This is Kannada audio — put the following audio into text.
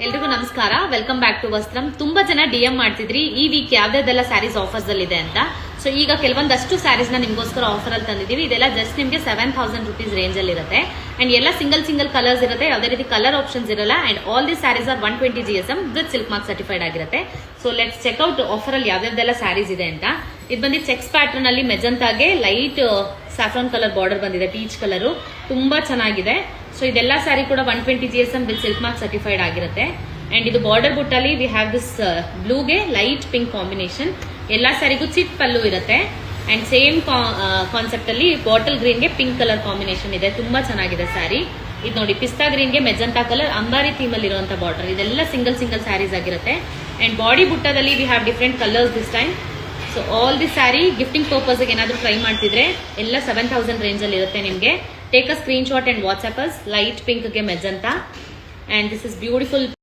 ಎಲ್ರಿಗೂ ನಮಸ್ಕಾರ, ವೆಲ್ಕಮ್ ಬ್ಯಾಕ್ ಟು ವಸ್ತ್ರಂ. ತುಂಬಾ ಜನ ಡಿಎಂ ಮಾಡ್ತಿದ್ರಿ ಈ ವೀಕ್ ಯಾವ್ದಾವ್ದೆಲ್ಲ ಸ್ಯಾರೀಸ್ ಆಫರ್ಸ್ ಅಲ್ಲಿ ಇದೆ ಅಂತ. ಸೊ ಈಗ ಕೆಲವೊಂದಷ್ಟು ಸ್ಯಾರೀಸ್ ನ ನಿಮ್ಗೋಸ್ಕರ ಆಫರ್ ಅಲ್ಲಿ ತಂದಿದೀವಿ. ಇದೆಲ್ಲ ಜಸ್ಟ್ ನಿಮ್ಗೆ 7000 rupees ರೇಂಜ್ ಅಲ್ಲಿ ಇರುತ್ತೆ. ಅಂಡ್ ಎಲ್ಲ ಸಿಂಗಲ್ ಕಲರ್ಸ್ ಇರುತ್ತೆ, ಯಾವುದೇ ರೀತಿ ಕಲರ್ ಆಪ್ಷನ್ಸ್ ಇರಲ್ಲ. And all the saris are 120 GSM with silk mark certified ಆಗಿರುತ್ತೆ. So let's check out offer ಅಲ್ಲಿ ಯಾವ್ಯಾವ್ದೆಲ್ಲ ಸ್ಯಾರೀಸ್ ಇದೆ ಅಂತ. ಇದು ಬಂದು ಚೆಕ್ಸ್ ಪ್ಯಾಟರ್ನ್ ಅಲ್ಲಿ ಮೆಜಂತಾಗೆ ಲೈಟ್ ಸ್ಯಾಫ್ರಾನ್ ಕಲರ್ ಬಾರ್ಡರ್ ಬಂದಿದೆ, ಪೀಚ್ ಕಲರ್, ತುಂಬಾ ಚೆನ್ನಾಗಿದೆ. ಸೊ ಇದೆಲ್ಲ ಸ್ಯಾರಿ ಕೂಡ 120 GSM with silk mark certified ಆಗಿರುತ್ತೆ. ಅಂಡ್ ಇದು ಬಾರ್ಡರ್ ಬುಟ್ಟಲ್ಲಿ ವಿ ಹ್ಯಾವ್ ದಿಸ್ ಬ್ಲೂಗೆ ಲೈಟ್ ಪಿಂಕ್ ಕಾಂಬಿನೇಷನ್. ಎಲ್ಲಾ ಸ್ಯಾರಿಗೂ ಚಿಟ್ ಪಲ್ಲು ಇರುತ್ತೆ. ಅಂಡ್ ಸೇಮ್ ಕಾನ್ಸೆಪ್ಟ್ ಅಲ್ಲಿ ಬಾಟಲ್ ಗ್ರೀನ್ ಗೆ ಪಿಂಕ್ ಕಲರ್ ಕಾಂಬಿನೇಷನ್ ಇದೆ, ತುಂಬಾ ಚೆನ್ನಾಗಿದೆ ಸ್ಯಾರಿ. ಇದು ನೋಡಿ, ಪಿಸ್ತಾ ಗ್ರೀನ್ ಗೆ ಮೆಜಂತಾ ಕಲರ್ ಅಂಬಾರಿ ಥೀಮ್ ಅಲ್ಲಿ ಇರುವಂತಹ ಬಾರ್ಡರ್. ಇದೆಲ್ಲ ಸಿಂಗಲ್ ಸ್ಯಾರೀಸ್ ಆಗಿರುತ್ತೆ. ಅಂಡ್ ಬಾಡಿ ಬುಟ್ಟದಲ್ಲಿ we have different colours this time. So all the sari gifting purpose ಏನಾದ್ರು ಟ್ರೈ ಮಾಡ್ತಿದ್ರೆ ಎಲ್ಲ 7000 ರೇಂಜ್ ಅಲ್ಲಿ ಇರುತ್ತೆ ನಿಮ್ಗೆ. Take a screenshot and WhatsApp us. Light pink ಗೆ magenta and this is beautiful